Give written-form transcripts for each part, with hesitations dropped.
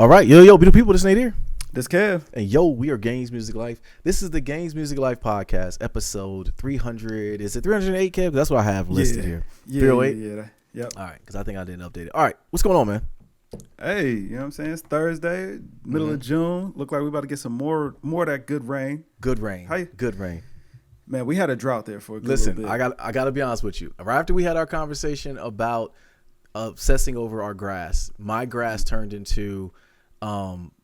All right, yo, beautiful people, this Nate here. This Kev. And yo, we are GamesMusicLyfe. This is the GamesMusicLyfe podcast, episode 300. Is it 308, Kev? That's what I have listed here. 308? Yeah. Yep. All right, because I think I didn't update it. All right, what's going on, man? Hey, you know what I'm saying? It's Thursday, middle of June. Look like we're about to get some more of that good rain. Good rain. How you? Good rain. Man, we had a drought there for a good Listen, little bit. I got to be honest with you. Right after we had our conversation about obsessing over our grass, my grass turned into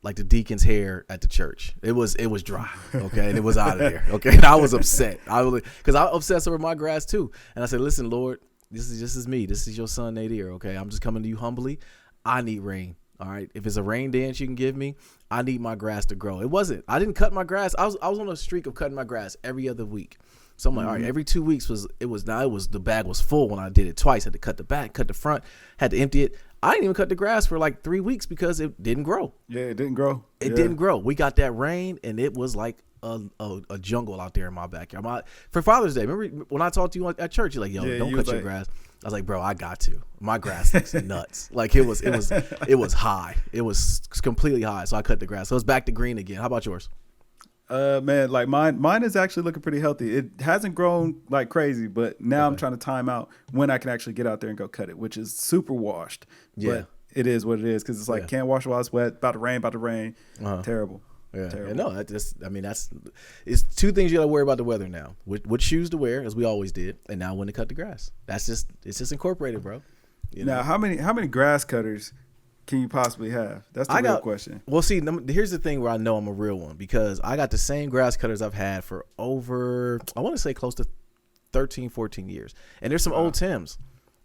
like the deacon's hair at the church. It was dry, okay, and it was out of there, okay. And I was upset. Because I obsess over my grass too. And I said, listen, Lord, this is me. This is your son Nate here, okay. I'm just coming to you humbly. I need rain. All right. If it's a rain dance you can give me, I need my grass to grow. It wasn't. I didn't cut my grass. I was on a streak of cutting my grass every other week. So I'm like, all right, every 2 weeks the bag was full when I did it twice. Had to cut the back, cut the front, had to empty it. I didn't even cut the grass for like 3 weeks because it didn't grow. Yeah, it didn't grow. It didn't grow. We got that rain and it was like a jungle out there in my backyard. For Father's Day, remember when I talked to you at church, you're like, yo, don't cut your grass. I was like, bro, I got to. My grass looks nuts. Like it was high. It was completely high. So I cut the grass. So it's back to green again. How about yours? Man, like mine is actually looking pretty healthy. It hasn't grown like crazy, but now I'm trying to time out when I can actually get out there and go cut it, which is super washed. Yeah. But it is what it is because it's like can't wash while it's wet. About to rain. Terrible. Yeah. Terrible. And no, it's two things you got to worry about the weather now. Which shoes to wear, as we always did, and now when to cut the grass. It's just incorporated, bro. Now, how many grass cutters can you possibly have? That's the real question. Well, see, here's the thing where I know I'm a real one because I got the same grass cutters I've had for over, I want to say close to 13, 14 years. And there's some old Tims.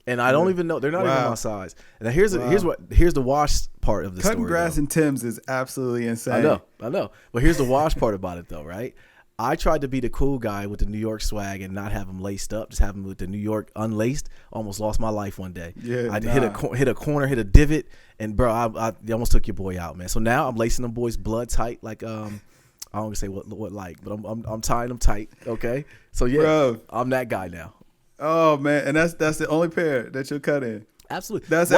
And I don't even know. They're not even my size. And here's the wash part of the story. Cutting grass in Tims is absolutely insane. I know. But here's the wash part about it, though, right? I tried to be the cool guy with the New York swag and not have them laced up, just have them with the New York unlaced. Almost lost my life one day. I hit a corner, hit a divot, and bro, I almost took your boy out, man. So now I'm lacing them boys blood tight, like I don't want to say what like, but I'm tying them tight. Okay, so yeah, bro. I'm that guy now. Oh man, and that's the only pair that you'll cut in. Absolutely, that's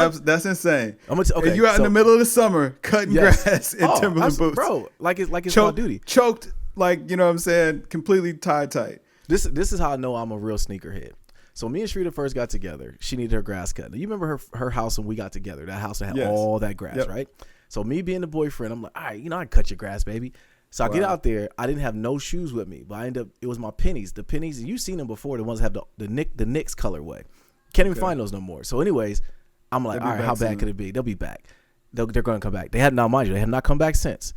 insane. Okay, and you out in the middle of the summer cutting grass in Timberland boots, bro. Like it's my duty. Choked. Like, you know what I'm saying? Completely tight. This is how I know I'm a real sneakerhead. So me and Shrita first got together. She needed her grass cut. Now, you remember her house when we got together, that house that had all that grass, right? So me being the boyfriend, I'm like, all right, I can cut your grass, baby. So I get out there. I didn't have no shoes with me, but it was my pennies. The pennies, you've seen them before, the ones that have the Knicks colorway. Can't even find those no more. So anyways, I'm like, all right, how bad could it be? They'll be back. They're going to come back. They have not come back since.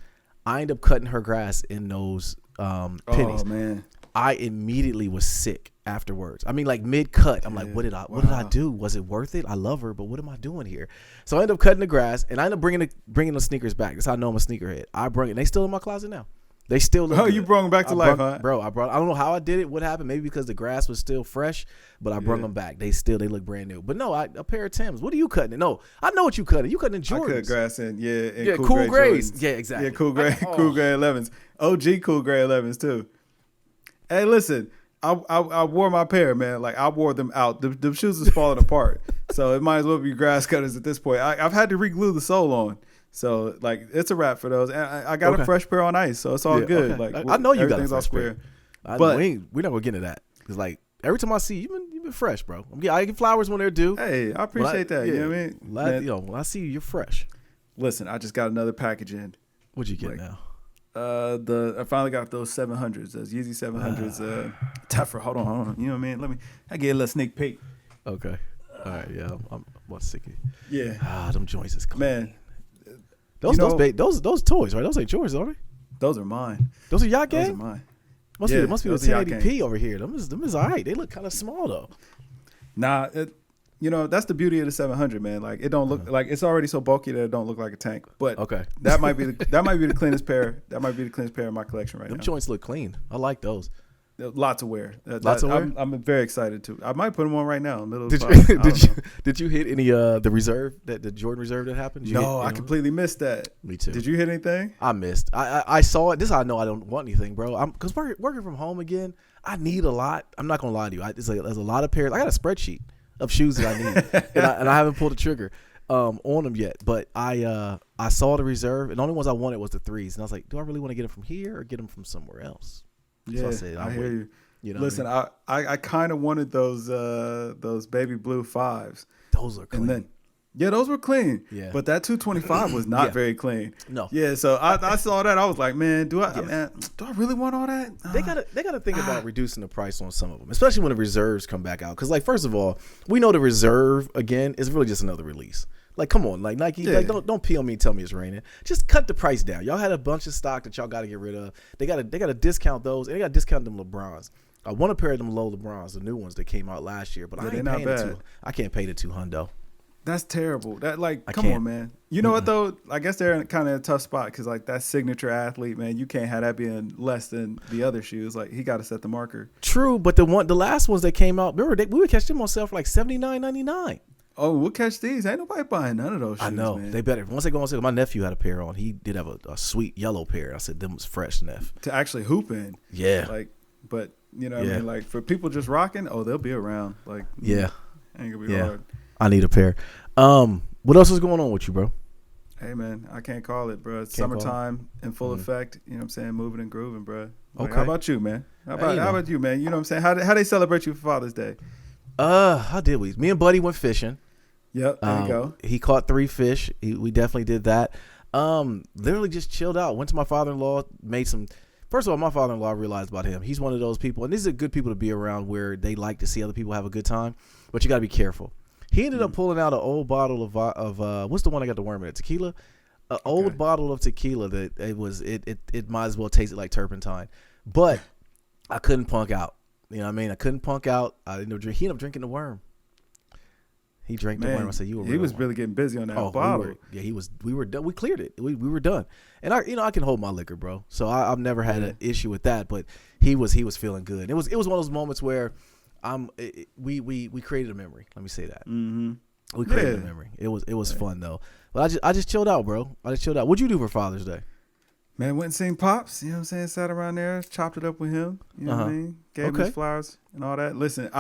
I ended up cutting her grass in those pennies. Oh man! I immediately was sick afterwards. I mean, like mid-cut, I'm like, what did I do? Was it worth it? I love her, but what am I doing here? So I ended up cutting the grass, and I ended up bringing the sneakers back. That's how I know I'm a sneakerhead. I bring it. They still in my closet now. They still look good. You brought them back to life, huh? Bro, I don't know how I did it. What happened? Maybe because the grass was still fresh, but I brought them back. They look brand new. But no, a pair of Tims. What are you cutting? No, I know what you cutting. You cutting in Jordans. I cut grass in, cool grays. Yeah, exactly. Yeah, cool gray 11s. OG cool gray 11s too. Hey, listen, I wore my pair, man. Like I wore them out. The shoes was falling apart, so it might as well be grass cutters at this point. I've had to re-glue the sole on. So like it's a wrap for those, and I got a fresh pair on ice, so it's all good. Okay. Like I know you got a all fresh square. But we're not gonna get into that because like every time I see you, you've been fresh, bro. I get flowers when they're due. Hey, I appreciate that. You know what I mean? When I see you, you're fresh. Listen, I just got another package in. What'd you get now? I finally got those 700s, those Yeezy 700s. Tougher. Hold on. You know what I mean? I get a little sneak peek. Okay. All right. Yeah. I'm sick of it. Yeah. Them joints is clean. Man. Those toys, right? Those ain't yours, are they? Those are mine. Those are yacht game? Those are mine. Must be the 1080p over here. Them is all right. They look kind of small though. Nah, that's the beauty of the 700, man. Like it don't look like it's already so bulky that it don't look like a tank. But that might be the cleanest pair. That might be the cleanest pair in my collection right now. Them joints look clean. I like those. Lots of wear. Lots of wear. I'm very excited too. I might put them on right now in the middle of the Did you hit any the reserve the Jordan reserve that happened? No, I completely missed that. Me too. Did you hit anything? I missed. I saw it. This is how I know I don't want anything, bro. Because working from home again, I need a lot. I'm not gonna lie to you. There's a lot of pairs. I got a spreadsheet of shoes that I need, and I haven't pulled the trigger. on them yet. But I saw the reserve, and the only ones I wanted was the 3s, and I was like, do I really want to get them from here or get them from somewhere else? Yeah, so I said, I hear you. You know, listen, I kind of wanted those baby blue 5s. Those are clean. And then, yeah, those were clean. Yeah. But that 225 was not very clean. No. Yeah, so I saw that. I was like, man, do I really want all that? They gotta think about reducing the price on some of them, especially when the reserves come back out. Because, like, first of all, we know the reserve again is really just another release. Like, come on, like Nike, like don't pee on me and tell me it's raining. Just cut the price down. Y'all had a bunch of stock that y'all got to get rid of. They gotta discount those, and they gotta discount them LeBrons. I want a pair of them low LeBrons, the new ones that came out last year, but I ain't paying I can't pay the $200. That's terrible. That come on, man. You know what though? I guess they're kind of in a tough spot because like that signature athlete, man, you can't have that being less than the other shoes. Like he got to set the marker. True, but the last ones that came out, remember we would catch them on sale for like $79.99. Oh, we'll catch these. Ain't nobody buying none of those shoes. I know, man. They better. Once they go on sale, my nephew had a pair on. He did have a sweet yellow pair. I said them was fresh, Neff. To actually hoop in. Yeah. Like, but you know what I mean? Like for people just rocking, they'll be around. Like, yeah. Ain't gonna be hard. I need a pair. What else is going on with you, bro? Hey man, I can't call it, bro. It's summertime in full effect. You know what I'm saying? Moving and grooving, bro. Like, how about you, man? How about you, man? You know what I'm saying? How they celebrate you for Father's Day? How did we? Me and Buddy went fishing. Yep, there you go. He caught 3 fish. We definitely did that. Literally just chilled out. Went to my father-in-law, made some. First of all, my father-in-law, I realized about him. He's one of those people, and these are good people to be around where they like to see other people have a good time, but you got to be careful. He ended up pulling out an old bottle of what's the one I got the worm in it? Tequila? An old bottle of tequila that it might as well taste it like turpentine. But I couldn't punk out. You know what I mean? I couldn't punk out. I didn't drink. He ended up drinking the worm. He drank the worm. I said, "You were." He was really getting busy on that bottle. He was. We were done. We cleared it. We were done. And I can hold my liquor, bro. So I've never had an issue with that. But he was feeling good. It was one of those moments where we created a memory. Let me say that. Mm-hmm. We created a memory. It was fun though. But I just chilled out, bro. I just chilled out. What'd you do for Father's Day? Man, went and seen Pops, you know what I'm saying? Sat around there, chopped it up with him, you know what I mean? Gave him his flowers and all that. Listen,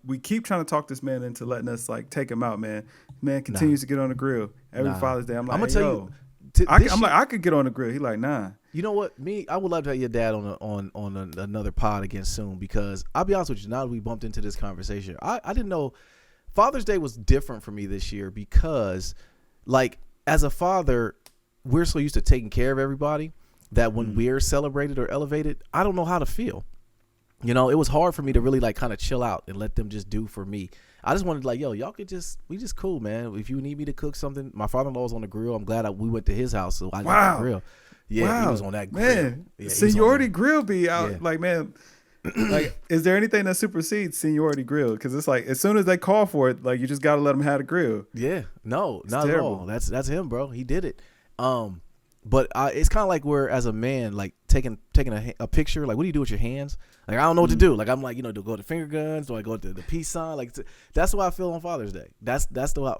we keep trying to talk this man into letting us, like, take him out, man. Man continues to get on the grill every Father's Day. I'm like, I'm gonna tell you, I could get on the grill. He like, nah. You know what? I would love to have your dad on another pod again soon, because I'll be honest with you, now that we bumped into this conversation, I didn't know Father's Day was different for me this year because, like, as a father, we're so used to taking care of everybody that when we're celebrated or elevated, I don't know how to feel. You know, it was hard for me to really like kind of chill out and let them just do for me. I just wanted like, yo, y'all could we just cool, man. If you need me to cook something, my father-in-law was on the grill. I'm glad we went to his house, so I got the grill. Yeah, he was on that grill. Man, yeah, seniority grill be out. Like, man, like, is there anything that supersedes seniority grill? Because it's like, as soon as they call for it, like, you just got to let them have the grill. Yeah, no, not at all. That's him, bro. He did it. But it's kind of like where as a man, like taking a picture, like what do you do with your hands? Like I don't know what to do. Like I'm like, do I go to finger guns? Do I go to the peace sign? Like that's what I feel on Father's Day. That's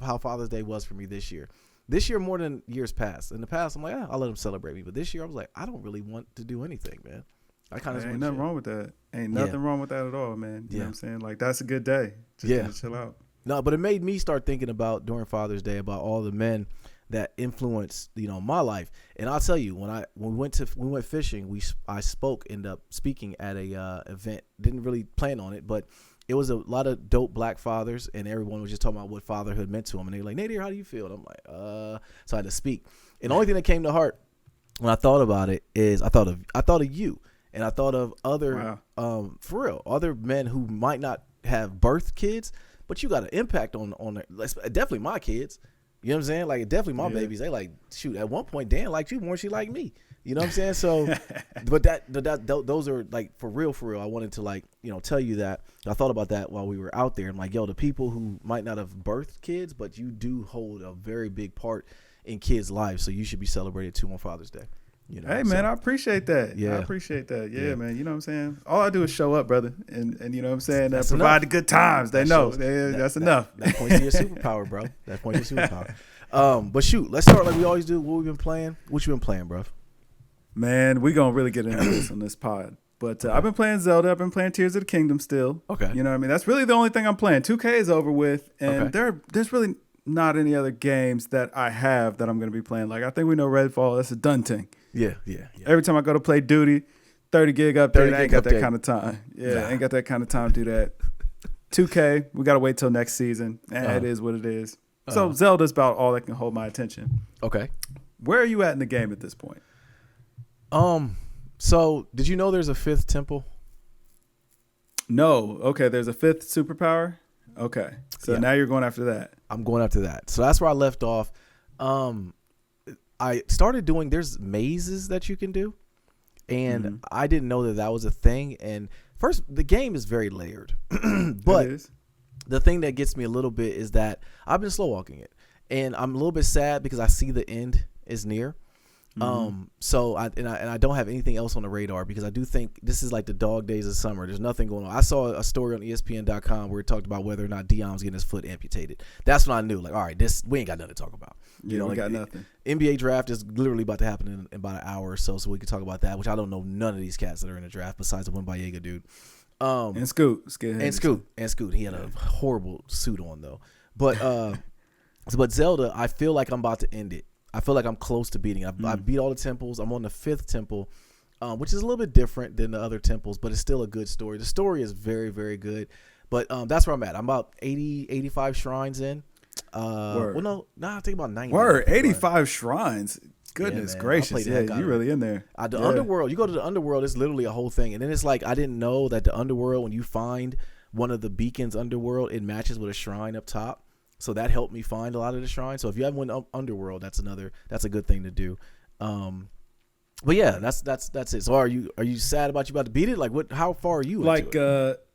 how Father's Day was for me this year. This year more than years past. In the past, I'm like, I'll let them celebrate me. But this year, I was like, I don't really want to do anything, man. I kind of ain't nothing wrong with that. Ain't nothing wrong with that at all, man. You know what I'm saying? Like that's a good day. Just chill out. No, but it made me start thinking about during Father's Day about all the men that influenced, my life. And I'll tell you, when we went fishing, I ended up speaking at a event. Didn't really plan on it, but it was a lot of dope black fathers, and everyone was just talking about what fatherhood meant to them. And they were like, Nadir, how do you feel? And I'm like, so I had to speak. And the only thing that came to heart when I thought about it is I thought of you, and I thought of other for real, other men who might not have birthed kids, but you got an impact on definitely my kids. You know what I'm saying? Like, definitely my babies, they like, shoot, at one point, Dan liked you more than she liked me. You know what I'm saying? So, but those are like, for real. I wanted to like, tell you that. I thought about that while we were out there. And like, yo, the people who might not have birthed kids, but you do hold a very big part in kids' lives. So you should be celebrated too on Father's Day. Hey, man, I appreciate that. Yeah. I appreciate that. Yeah, man. You know what I'm saying? All I do is show up, brother. And you know what I'm saying? That's provide the good times. They know. That's enough. That points to your superpower, bro. That points to your superpower. But shoot, let's start like we always do. What we've been playing. What you been playing, bro? Man, we going to really get into this on this pod. But I've been playing Zelda. I've been playing Tears of the Kingdom still. Okay. You know what I mean? That's really the only thing I'm playing. 2K is over with. And there's really not any other games that I have that I'm going to be playing. Like, I think we know Redfall, that's a done thing. Yeah. Every time I go to play Duty, 30 gig update, I ain't got that kind of time. Yeah, ain't got that kind of time to do that. 2K, we got to wait till next season. It is what it is. So Zelda's about all that can hold my attention. Okay. Where are you at in the game at this point? So did you know there's a 5th temple? No. Okay, there's a 5th superpower. Okay. So now you're going after that. I'm going after that. So that's where I left off. I started doing, there's mazes that you can do. And I didn't know that was a thing. And first, the game is very layered. But the thing that gets me a little bit is that I've been slow walking it. And I'm a little bit sad because I see the end is near. So I don't have anything else on the radar because I do think this is like the dog days of summer. There's nothing going on. I saw a story on ESPN.com where it talked about whether or not Deion's getting his foot amputated. That's when I knew, like, all right, we ain't got nothing to talk about. We got nothing. NBA draft is literally about to happen in about an hour or so we can talk about that, which I don't know none of these cats that are in the draft besides the Wimbayega dude. And Scoot. He had a horrible suit on though. But Zelda, I feel like I'm about to end it. I feel like I'm close to beating it. I beat all the temples. I'm on the 5th temple, which is a little bit different than the other temples, but it's still a good story. The story is very, very good. But that's where I'm at. I'm about 80, 85 shrines in. Well, I think about 90. Word, 85 shrines. Goodness gracious. Yeah, you really in there. The Underworld, you go to the Underworld, it's literally a whole thing. And then it's like, I didn't know that the Underworld, when you find one of the beacons Underworld, it matches with a shrine up top. So that helped me find a lot of the shrines. So if you haven't went Underworld, that's a good thing to do. But yeah, that's it. So are you sad about you about to beat it? Like how far are you? Like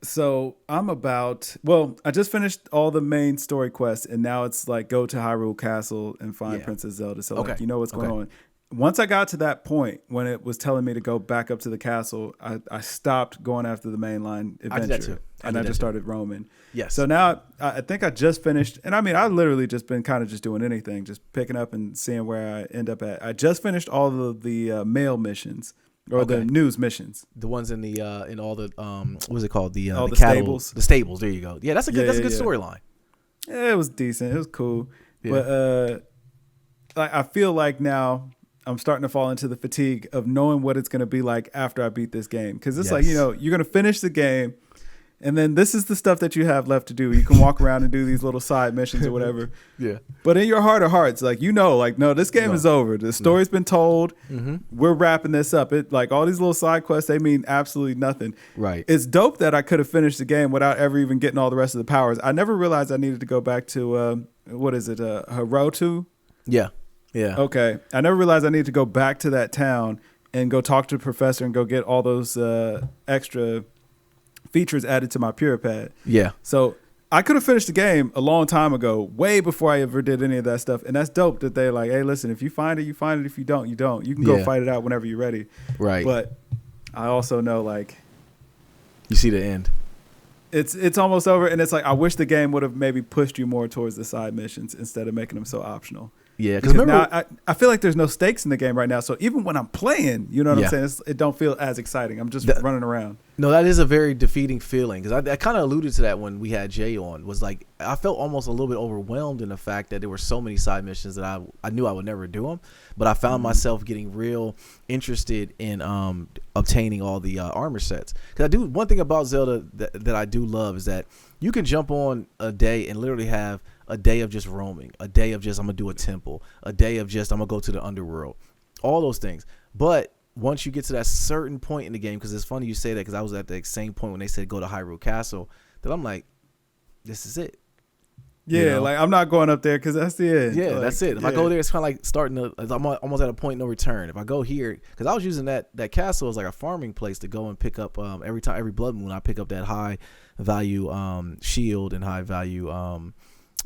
so I'm I just finished all the main story quests and now it's like go to Hyrule Castle and find Princess Zelda. So like you know what's going on. Once I got to that point when it was telling me to go back up to the castle, I stopped going after the mainline adventure. I did that too. I just started roaming. Yes. So now I think I just finished, and I mean, I literally just been kind of just doing anything, just picking up and seeing where I end up at. I just finished all of the mail missions or the news missions. The ones in the in all the what was it called? The cattle, stables. The stables. There you go. Yeah, that's a good storyline. Yeah, it was decent. It was cool. Yeah. But I feel like now I'm starting to fall into the fatigue of knowing what it's going to be like after I beat this game. Because it's like, you're going to finish the game, and then this is the stuff that you have left to do. You can walk around and do these little side missions or whatever. Yeah. But in your heart of hearts, like, no, this game is over. The story's been told. Mm-hmm. We're wrapping this up. It like all these little side quests, they mean absolutely nothing. Right. It's dope that I could have finished the game without ever even getting all the rest of the powers. I never realized I needed to go back to, Hirotu? Yeah. Yeah. Okay. I never realized I needed to go back to that town and go talk to the professor and go get all those extra features added to my Pure Pad. Yeah. So I could have finished the game a long time ago, way before I ever did any of that stuff. And that's dope that they're like, hey, listen, if you find it, you find it. If you don't, you don't. You can go fight it out whenever you're ready. Right. But I also know, like, you see the end. It's almost over. And it's like, I wish the game would have maybe pushed you more towards the side missions instead of making them so optional. Yeah, because now I feel like there's no stakes in the game right now. So even when I'm playing, you know what I'm saying? It don't feel as exciting. I'm just running around. No, that is a very defeating feeling because I kind of alluded to that when we had Jay on. Was like I felt almost a little bit overwhelmed in the fact that there were so many side missions that I knew I would never do them, but I found myself getting real interested in obtaining all the armor sets. Because one thing about Zelda that I do love is that you can jump on a day and literally have a day of just roaming, a day of just I'm gonna do a temple, a day of just I'm gonna go to the underworld, all those things. But once you get to that certain point in the game, because it's funny you say that because I was at the same point when they said go to Hyrule Castle, that I'm like, this is it. Yeah, you know? Like I'm not going up there because that's the end. Yeah, like, that's it. If I go there, it's kind of like starting to. I'm almost at a point no return. If I go here, because I was using that castle as like a farming place to go and pick up every blood moon I pick up that high value shield and high value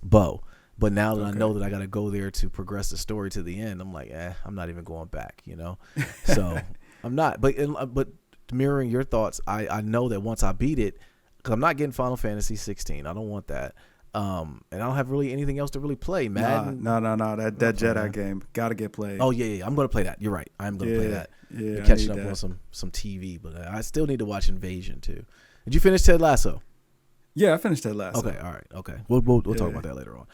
bow. But now that I know that I got to go there to progress the story to the end, I'm like, I'm not even going back, you know. So I'm not. But mirroring your thoughts, I know that once I beat it, because I'm not getting Final Fantasy 16. I don't want that. And I don't have really anything else to really play. Madden. No. That Jedi game gotta get played. Oh yeah. I'm gonna play that. You're right. I'm gonna play that. Yeah, catching up on some TV, but I still need to watch Invasion too. Did you finish Ted Lasso? Yeah, I finished Ted Lasso. Okay, all right, okay. We'll talk about that later on.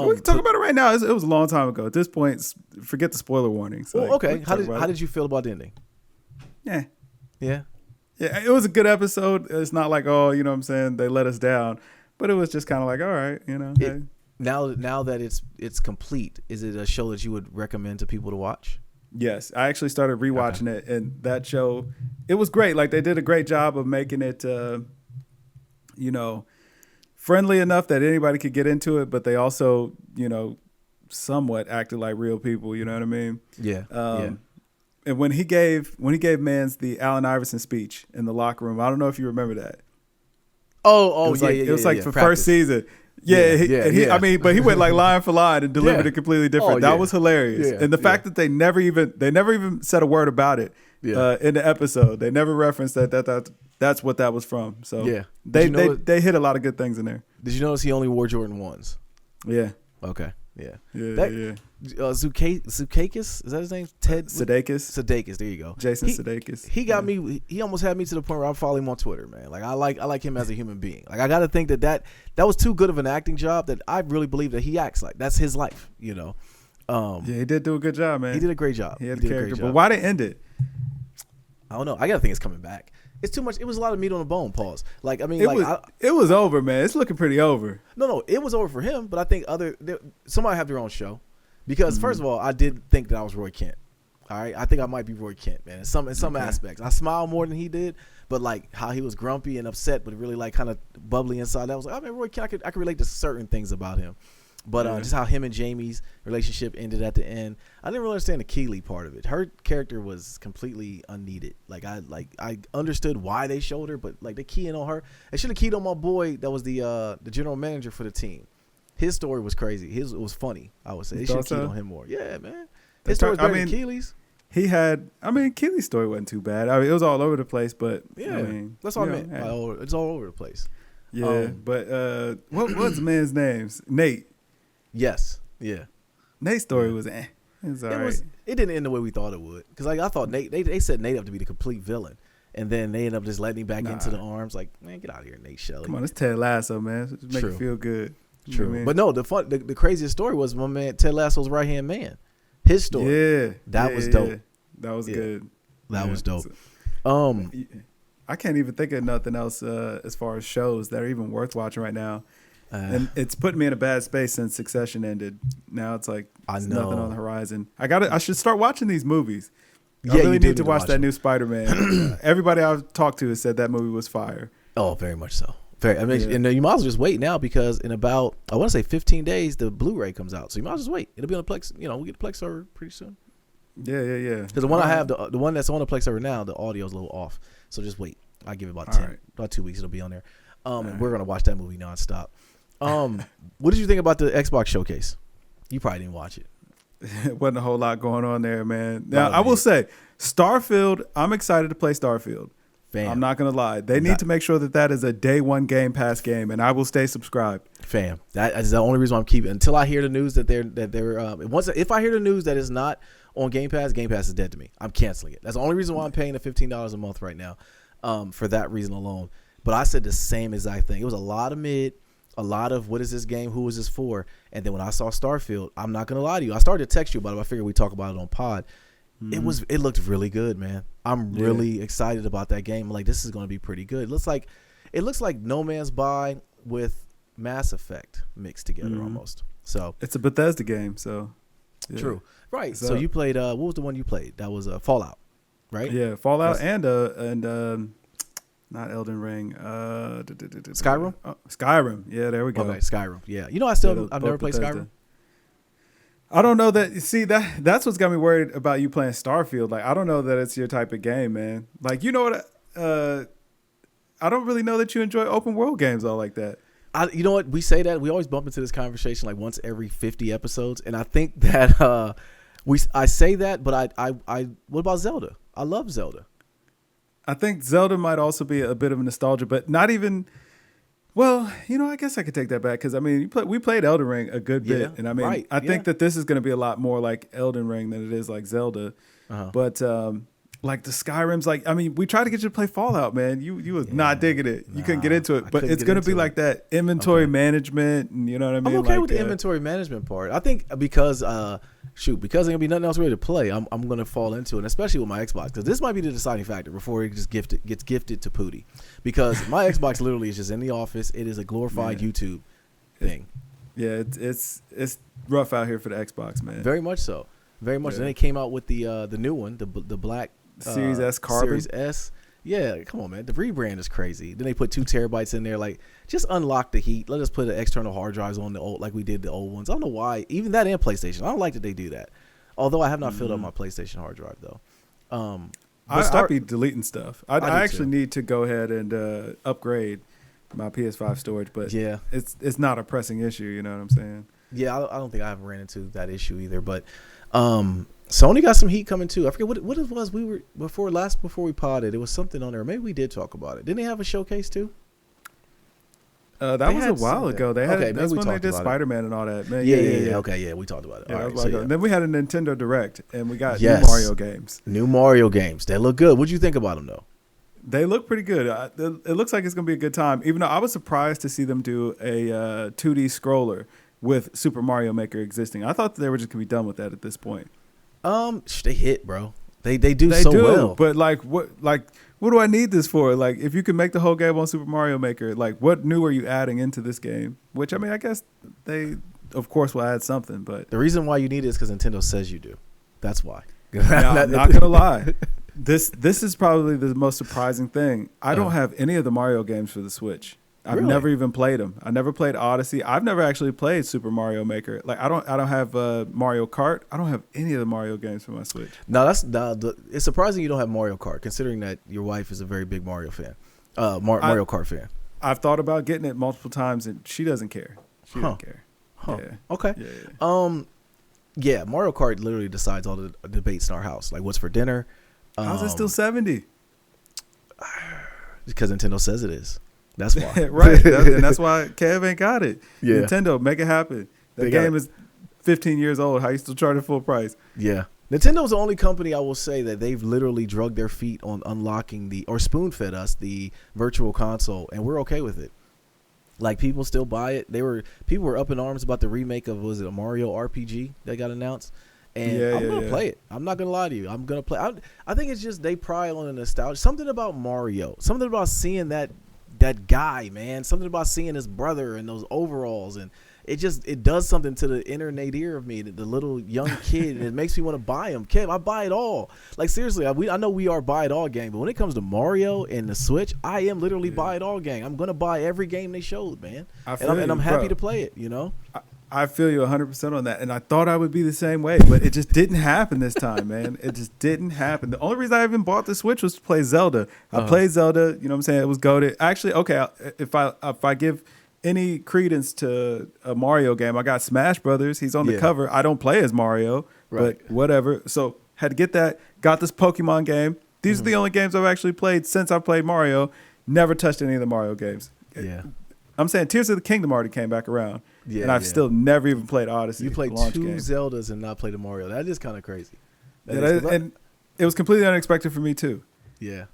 We can talk about it right now. It was a long time ago. At this point, forget the spoiler warnings. Well, okay. How did you feel about the ending? Yeah. Yeah. Yeah, it was a good episode. It's not like, oh, you know what I'm saying, they let us down. But it was just kind of like, all right, you know. Hey. Now that it's complete, is it a show that you would recommend to people to watch? Yes. I actually started rewatching it, and that show, it was great. Like, they did a great job of making it, you know, friendly enough that anybody could get into it, but they also, you know, somewhat acted like real people, you know what I mean? Yeah. And when he gave Mans the Allen Iverson speech in the locker room, I don't know if you remember that. Oh, it was like for first season. I mean, but he went like line for line and delivered it completely different. That was hilarious. And the fact that they never even said a word about it in the episode. They never referenced that's what that was from. So they hit a lot of good things in there. Did you notice he only wore Jordan 1s? Yeah. Okay. Yeah. Sudeikis, is that his name? Ted Sudeikis. There you go. Jason Sudeikis. He got me. He almost had me to the point where I'm following him on Twitter, man. Like I like him as a human being. Like I got to think that was too good of an acting job that I really believe that he acts like that's his life. You know. He did do a good job, man. He did a great job. He had the character, but why they end it? I don't know. I got to think it's coming back. It's too much. It was a lot of meat on the bone. Pause. Like I mean, it was over, man. It's looking pretty over. No, it was over for him. But I think somebody have their own show, because first of all, I did think that I was Roy Kent. All right, I think I might be Roy Kent, man. In some aspects, I smiled more than he did. But like how he was grumpy and upset, but really like kind of bubbly inside. I was like, I mean, Roy Kent. I could relate to certain things about him. But just how him and Jamie's relationship ended at the end, I didn't really understand the Keeley part of it. Her character was completely unneeded. Like I understood why they showed her, but like they keying on her. They should have keyed on my boy that was the general manager for the team. His story was crazy. It was funny. I would say they should have keyed on him more. Yeah, man. His story was better than Keeley's. Keeley's story wasn't too bad. I mean, it was all over the place, but yeah, that's what I meant. It's all over the place. Yeah, but what's the man's name? Nate. Yes. Yeah. Nate's story was It was all right. It didn't end the way we thought it would. Because like I thought Nate, they set Nate up to be the complete villain, and then they ended up just letting him back into the arms. Like, man, get out of here, Nate Shelley. Come on, it's Ted Lasso, man. Just make it feel good. True. You know what I mean? But no, the craziest story was my man Ted Lasso's right hand man. His story. Yeah. That was dope. That was good. That was dope. I can't even think of nothing else as far as shows that are even worth watching right now. And it's put me in a bad space since Succession ended. Now it's like there's nothing on the horizon. I should start watching these movies. I really need to watch that new Spider-Man. Everybody I've talked to has said that movie was fire. Oh, very much so. And you might as well just wait now, because in about, I want to say 15 days, the Blu-ray comes out. So you might as well just wait. It'll be on the Plex. You know, we get the Plex server pretty soon. Yeah. Because the one I have, the one that's on the Plex server now, the audio's a little off. So just wait. I give it about 2 weeks. It'll be on there. And we're gonna watch that movie nonstop. What did you think about the Xbox showcase? You probably didn't watch it. Wasn't a whole lot going on there, man. Now, I will say, Starfield, I'm excited to play Starfield. Fam. I'm not going to lie. They need to make sure that is a day one Game Pass game, and I will stay subscribed. Fam, that is the only reason I'm keeping it. Until I hear the news that they're if I hear the news that it's not on Game Pass is dead to me. I'm canceling it. That's the only reason why I'm paying the $15 a month right now, for that reason alone. But I said the same exact thing. It was a lot of mid, a lot of what is this game? Who is this for? And then when I saw Starfield, I'm not gonna lie to you. I started to text you about it. I figured we'd talk about it on pod. Mm-hmm. It looked really good, man. I'm really excited about that game. Like, this is gonna be pretty good. It looks like No Man's Sky with Mass Effect mixed together almost. So it's a Bethesda game. So true, right? So you played what was the one you played? That was Fallout, right? Yeah, Fallout and not Elden Ring. Skyrim? Oh, Skyrim. Yeah, there we go. Okay, Skyrim. Yeah. You know, I've never played Skyrim. I don't know that. See, that's what's got me worried about you playing Starfield. Like, I don't know that it's your type of game, man. Like, you know what? I don't really know that you enjoy open world games all like that. You know what? We say that. We always bump into this conversation like once every 50 episodes. And I think that I say that, but I what about Zelda? I love Zelda. I think Zelda might also be a bit of a nostalgia, but not even. Well, you know, I guess I could take that back, because I mean, we played Elden Ring a good bit, and I mean, I think that this is going to be a lot more like Elden Ring than it is like Zelda. But like the Skyrims, like, I mean, we tried to get you to play Fallout, man. You was not digging it. You couldn't get into it. But it's going to be like that inventory management, and you know what I mean? I'm okay with the inventory management part. I think because because there's going to be nothing else ready to play, I'm going to fall into it, especially with my Xbox, because this might be the deciding factor before it just gets gifted to Pootie. Because my Xbox literally is just in the office. It is a glorified YouTube thing. Yeah, it's rough out here for the Xbox, man. Very much so. Very much. Yeah. Then they came out with the new one, the black Series S Carbon. Series S. Yeah, come on, man. The rebrand is crazy. Then they put 2 terabytes in there. Like, just unlock the heat. Let us put the external hard drives on the old, like we did the old ones. I don't know why. Even that and PlayStation. I don't like that they do that. Although I have not filled up my PlayStation hard drive though. I'd be deleting stuff. I actually need to go ahead and upgrade my PS5 storage, but yeah, it's not a pressing issue. You know what I'm saying? Yeah, I don't think I have ran into that issue either. But Sony got some heat coming too. I forget what it was. We were before we podded. It was something on there. Maybe we did talk about it. Didn't they have a showcase too? That was a while ago. They had that's when they did Spider-Man and all that. Man, yeah. Okay, yeah, we talked about it. Yeah, all right, Then we had a Nintendo Direct, and we got new Mario games. New Mario games. They look good. What'd you think about them though? They look pretty good. It looks like it's going to be a good time. Even though I was surprised to see them do a 2D scroller with Super Mario Maker existing. I thought they were just going to be done with that at this point. They hit, bro. They do so well. But what do I need this for? Like, if you could make the whole game on Super Mario Maker, like, what new are you adding into this game? Which, I mean, I guess they, of course, will add something. But the reason why you need it is because Nintendo says you do. That's why. Now, I'm not gonna lie. This is probably the most surprising thing. I don't have any of the Mario games for the Switch. I've never even played them. I never played Odyssey. I've never actually played Super Mario Maker. Like, I don't have Mario Kart. I don't have any of the Mario games for my Switch. No, it's surprising you don't have Mario Kart, considering that your wife is a very big Mario fan, Mario Kart fan. I've thought about getting it multiple times, and she doesn't care. She doesn't care. Huh. Yeah. Okay. Yeah. Yeah, Mario Kart literally decides all the debates in our house, like what's for dinner. How's it still 70? Because Nintendo says it is. That's why. Right. And that's why Kev ain't got it. Yeah. Nintendo, make it happen. The game is 15 years old. How you still charge it full price? Yeah. Nintendo's the only company I will say that they've literally drugged their feet on unlocking or spoon-fed us the virtual console, and we're okay with it. Like, people still buy it. People were up in arms about the remake of, was it a Mario RPG that got announced? And I'm going to play it. I'm not going to lie to you. I'm going to play. I think it's just they pry on the nostalgia. Something about Mario. Something about seeing that guy, man. Something about seeing his brother in those overalls. And it does something to the inner nadir of me, the little young kid. And it makes me want to buy him. Kev, I buy it all. Like, seriously, I know we are buy it all gang. But when it comes to Mario and the Switch, I am literally buy it all gang. I'm going to buy every game they showed, man. And I'm happy to play it, you know? I feel you 100% on that, and I thought I would be the same way, but it just didn't happen this time, man. It just didn't happen. The only reason I even bought the Switch was to play Zelda. I played Zelda, you know what I'm saying? It was goated. Actually, okay, if I give any credence to a Mario game, I got Smash Brothers. He's on the cover. I don't play as Mario, but whatever. So had to get that. Got this Pokemon game. These are the only games I've actually played since I played Mario. Never touched any of the Mario games. Yeah. I'm saying Tears of the Kingdom already came back around. Yeah, and I've still never even played Odyssey. You played 2 Zeldas and not played a Mario. That is kind of crazy. And it was completely unexpected for me too. Yeah,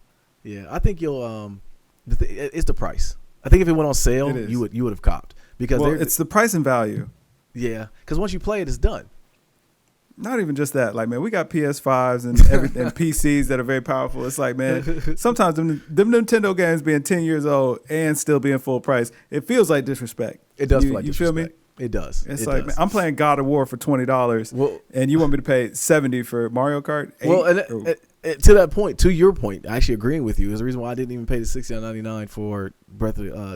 yeah. I think you'll. It's the price. I think if it went on sale, you would have copped because it's the price and value. Yeah, because once you play it, it's done. Not even just that. Like, man, we got PS5s and everything, and PCs that are very powerful. It's like, man, sometimes them Nintendo games being 10 years old and still being full price, it feels like disrespect. It does feel like disrespect. You feel me? It does. It's like, man, I'm playing God of War for $20, and you want me to pay $70 for Mario Kart? Well, and to that point, to your point, actually agreeing with you is the reason why I didn't even pay the $69.99 for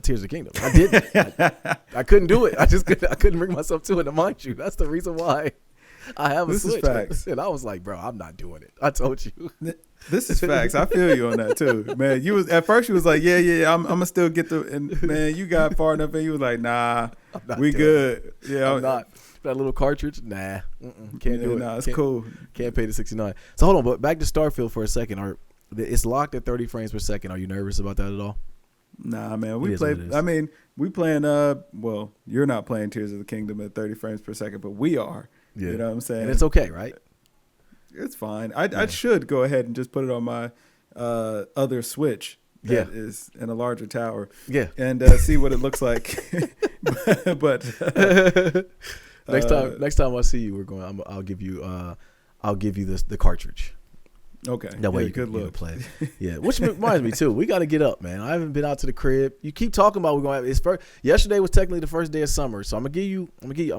Tears of the Kingdom. I didn't. I couldn't do it. I couldn't bring myself to it. And mind you, that's the reason why I have a Switch. This is facts. And I was like, bro, I'm not doing it. I told you. This is facts. I feel you on that too, man. You was at first you was like, yeah, I'm gonna still get and man, you got far enough and you was like, nah, we good. Yeah, I'm not. That little cartridge, nah, can't do it. Nah, it's cool. Can't pay the $69. So hold on, but back to Starfield for a second. It's locked at 30 frames per second. Are you nervous about that at all? Nah, man. We play. I mean, we playing. Well, you're not playing Tears of the Kingdom at 30 frames per second, but we are. Yeah. You know what I'm saying? And it's okay, right? it's fine. I should go ahead and just put it on my other Switch that is in a larger tower. Yeah. And see what it looks like. but next time I see you, I'll give you the cartridge. Okay. That way you can play. Yeah. Which reminds me too, we got to get up, man. I haven't been out to the crib. You keep talking about we're going to have it's first. Yesterday was technically the first day of summer, so I'm gonna give you.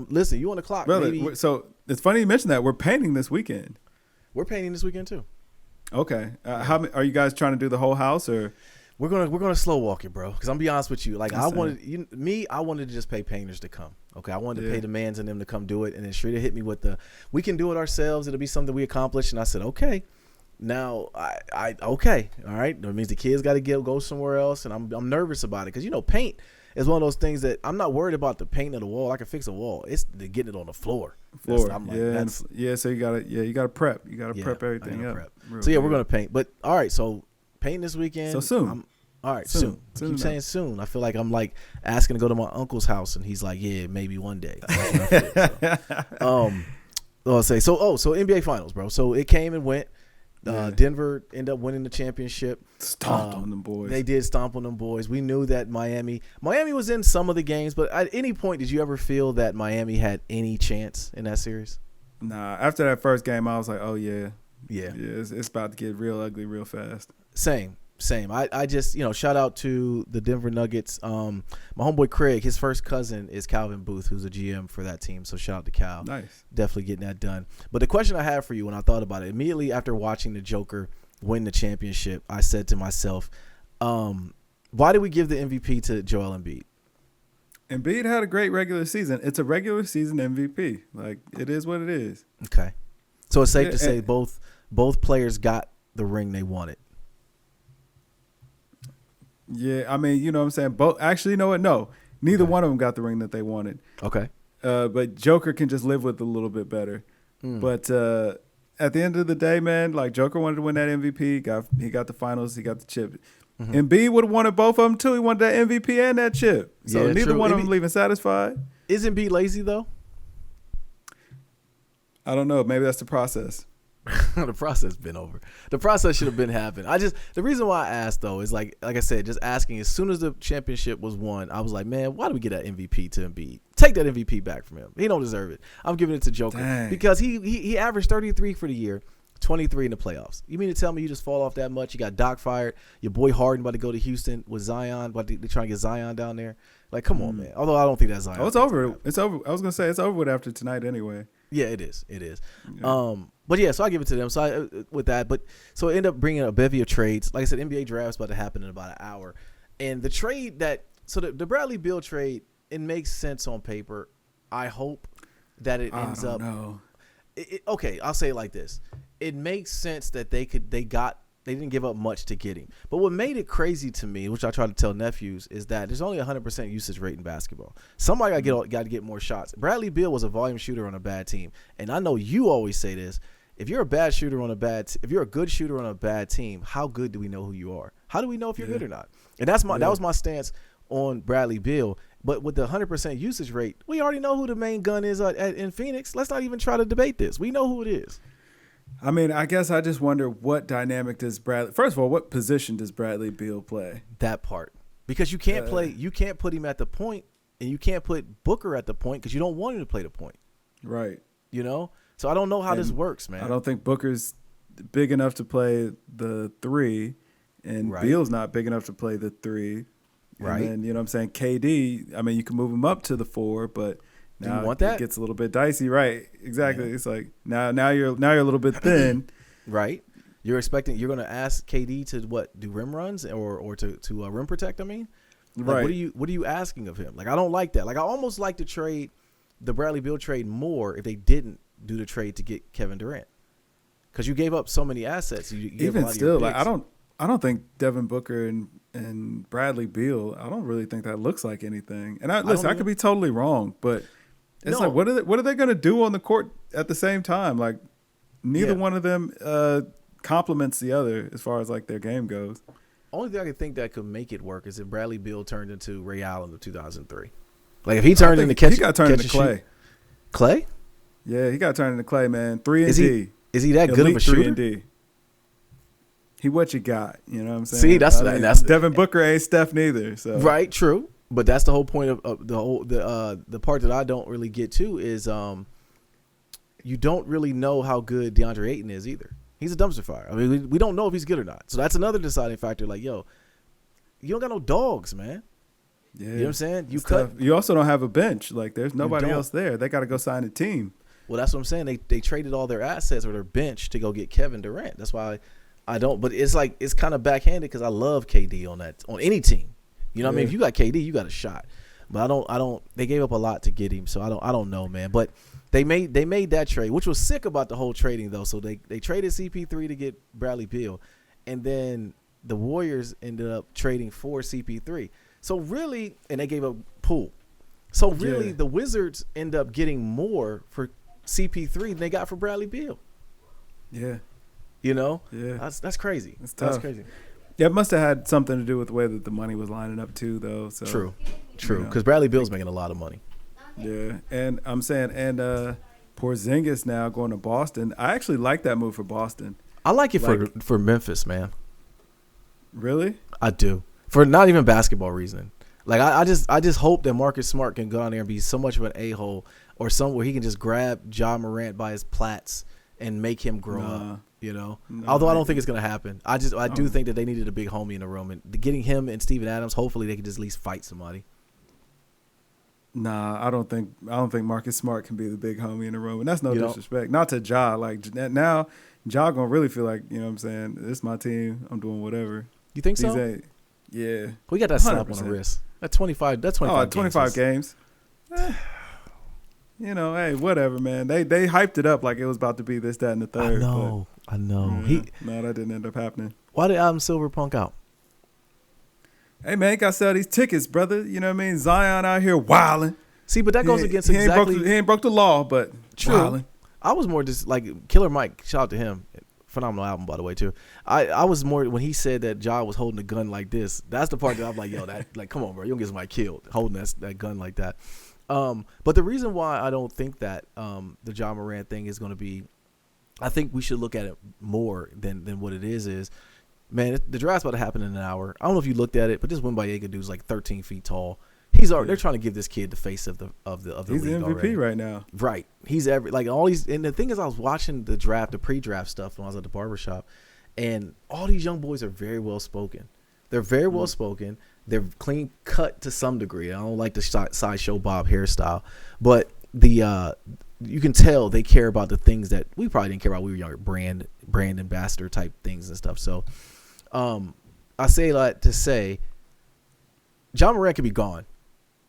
Listen, you on the clock, brother. baby. So it's funny you mentioned that. We're painting this weekend. We're painting this weekend too. Okay. How are you guys trying to do the whole house or? We're gonna slow walk it, bro. Because I'm gonna be honest with you. Like I wanted to just pay painters to come. Okay, I wanted to pay the mans and them to come do it, and then Shrita hit me with we can do it ourselves. It'll be something we accomplish, and I said okay. Now I okay, all right. That means the kids got to go somewhere else, and I'm nervous about it because paint is one of those things that I'm not worried about the paint of the wall. I can fix a wall. It's the getting it on the floor. So you gotta prep. You gotta prep everything up. So we're gonna paint. But all right, so painting this weekend. So soon. All right, soon. Keep saying soon. I feel like I'm like asking to go to my uncle's house, and he's like, yeah, maybe one day. I'll say so NBA Finals, bro. So it came and went. Denver ended up winning the championship. Stomped on them boys. They did stomp on them boys. We knew that Miami was in some of the games, but at any point, did you ever feel that Miami had any chance in that series? Nah. After that first game, I was like, oh yeah. It's about to get real ugly real fast. Same. I just, shout out to the Denver Nuggets. My homeboy Craig, his first cousin is Calvin Booth, who's a GM for that team. So shout out to Cal. Nice. Definitely getting that done. But the question I had for you when I thought about it, immediately after watching the Joker win the championship, I said to myself, why did we give the MVP to Joel Embiid? Embiid had a great regular season. It's a regular season MVP. Like, it is what it is. Okay. So it's safe to say both players got the ring they wanted. Yeah, I mean, you know what I'm saying? Both. Actually, you know what? No, neither one of them got the ring that they wanted. Okay. But Joker can just live with it a little bit better. But at the end of the day, man, like Joker wanted to win that MVP. He got the finals. He got the chip. Embiid would have wanted both of them too. He wanted that MVP and that chip. So neither one of them leaving satisfied. Is Embiid lazy though? I don't know. Maybe that's the process. The process been over. The process should have been happening. The reason why I asked though is like I said, just asking as soon as the championship was won, I was like, man, why do we get that MVP to Embiid? Take that MVP back from him. He don't deserve it. I'm giving it to Joker because he averaged 33 for the year, 23 in the playoffs. You mean to tell me you just fall off that much? You got Doc fired. Your boy Harden about to go to Houston with Zion, but they're trying to get Zion down there. Like, come on, man. Although I don't think that's Zion. Oh, it's over. It's over. I was gonna say it's over with after tonight anyway. Yeah, it is. It is. Yeah. But yeah, so I give it to them. So with that, so it ended up bringing a bevy of trades. Like I said, NBA draft's about to happen in about an hour, and the trade the Bradley Beal trade, it makes sense on paper. I hope that it ends up. Okay, I'll say it like this: it makes sense that they didn't give up much to get him. But what made it crazy to me, which I try to tell nephews, is that there's only 100% usage rate in basketball. Somebody got to get more shots. Bradley Beal was a volume shooter on a bad team, and I know you always say this. If you're a bad shooter on if you're a good shooter on a bad team, how good do we know who you are? How do we know if you're good or not? And that was my stance on Bradley Beal. But with the 100% usage rate, we already know who the main gun is in Phoenix. Let's not even try to debate this. We know who it is. I mean, I guess I just wonder what dynamic does Bradley. First of all, what position does Bradley Beal play? That part, because you can't you can't put him at the point, and you can't put Booker at the point because you don't want him to play the point. Right. So I don't know how this works, man. I don't think Booker's big enough to play the 3, and Beal's not big enough to play the 3. Right. And then, you know what I'm saying, KD, I mean, you can move him up to the 4, but now you want that? It gets a little bit dicey. Right. Exactly. Yeah. It's like now you're a little bit thin. Right. You're going to ask KD to do rim runs or to rim protect, I mean? Like, right. What are you asking of him? Like, I don't like that. Like, I almost like to trade the Bradley Beal trade more if they didn't do the trade to get Kevin Durant, because you gave up so many assets. Even still, like I don't think Devin Booker and Bradley Beal. I don't really think that looks like anything. And I could be totally wrong, but it's like what are they going to do on the court at the same time? Like neither one of them complements the other as far as like their game goes. Only thing I could think that could make it work is if Bradley Beal turned into Ray Allen of 2003. Like if he turned into he got turned into Clay. Clay? Yeah, he got turned into Clay, man. 3 and D. Is he that good of a shooter? 3-and-D. He what you got. You know what I'm saying? See, that's Devin Booker ain't Steph neither. So right, true. But that's the whole point of the part that I don't really get to is you don't really know how good DeAndre Ayton is either. He's a dumpster fire. I mean, we don't know if he's good or not. So that's another deciding factor. Like, yo, you don't got no dogs, man. Yeah, you know what I'm saying? You also don't have a bench. Like, there's nobody else there. They got to go sign a team. Well, that's what I'm saying. They traded all their assets or their bench to go get Kevin Durant. That's why I don't. But it's like it's kind of backhanded because I love KD on any team. You know what I mean? If you got KD, you got a shot. But I don't. They gave up a lot to get him, so I don't know, man. But they made that trade, which was sick about the whole trading though. So they traded CP3 to get Bradley Beal, and then the Warriors ended up trading for CP3. So really, and they gave up Poole. So really, the Wizards end up getting more for CP3 than they got for Bradley Beal. Yeah, you know, that's crazy. That's crazy. Yeah, it must have had something to do with the way that the money was lining up too, though. So true, because Bradley Beal's making a lot of money. Yeah, and I'm saying, Porzingis now going to Boston. I actually like that move for Boston. I like it for Memphis, man. Really? I do. For not even basketball reason. Like I just hope that Marcus Smart can go down there and be so much of an a-hole or somewhere he can just grab Ja Morant by his plaits and make him grow up. You know, although I don't think it's gonna happen. I do think that they needed a big homie in the room, and getting him and Steven Adams, hopefully they can just at least fight somebody. Nah, I don't think Marcus Smart can be the big homie in the room, and that's no disrespect. Not to Ja. Like now, Ja gonna really feel like, you know what I'm saying, this is my team. I'm doing whatever. You think so? Yeah. We got that slap on the wrist. That's 25. That's 25. 25 games. You know, hey, whatever, man. They hyped it up like it was about to be this, that, and the third. I know. Yeah, no, that didn't end up happening. Why did Adam Silver punk out? Hey, man, got to sell these tickets, brother. You know what I mean? Zion out here wilding. See, but that goes against he ain't broke the law, but true. Wilding. I was more just like Killer Mike. Shout out to him. Phenomenal album, by the way, too. I was more when he said that Ja was holding a gun like this. That's the part that I'm like, yo, that like, come on, bro, you don't get somebody killed holding that gun like that. But the reason why I don't think that the Ja Morant thing is going to be, I think we should look at it more than what it is, man, the draft's about to happen in an hour. I don't know if you looked at it, but this Wembanyama dude's like 13 feet tall. They're trying to give this kid the face of the He's league MVP already. right now. Right. He's all these, and the thing is, I was watching the draft, the pre-draft stuff when I was at the barbershop, and all these young boys are very well spoken. They're very well spoken. They're clean cut to some degree. I don't like the sideshow Bob hairstyle, but you can tell they care about the things that we probably didn't care about when we were younger, brand ambassador type things and stuff. So I say that to say Ja Morant could be gone.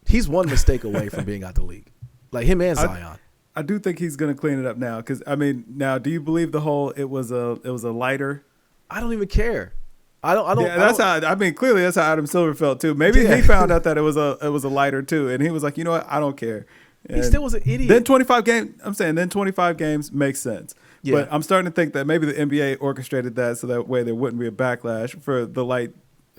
He's one mistake away from being out the league. Like him and Zion. I do think he's going to clean it up now. Because, I mean, now, do you believe the whole it was a lighter? I don't even care. I don't. Yeah, that's how. I mean, clearly that's how Adam Silver felt too. Maybe he found out that it was a lighter too, and he was like, you know what, I don't care. And he still was an idiot. Then 25 games. I'm saying then 25 games makes sense. Yeah. But I'm starting to think that maybe the NBA orchestrated that so that way there wouldn't be a backlash for the light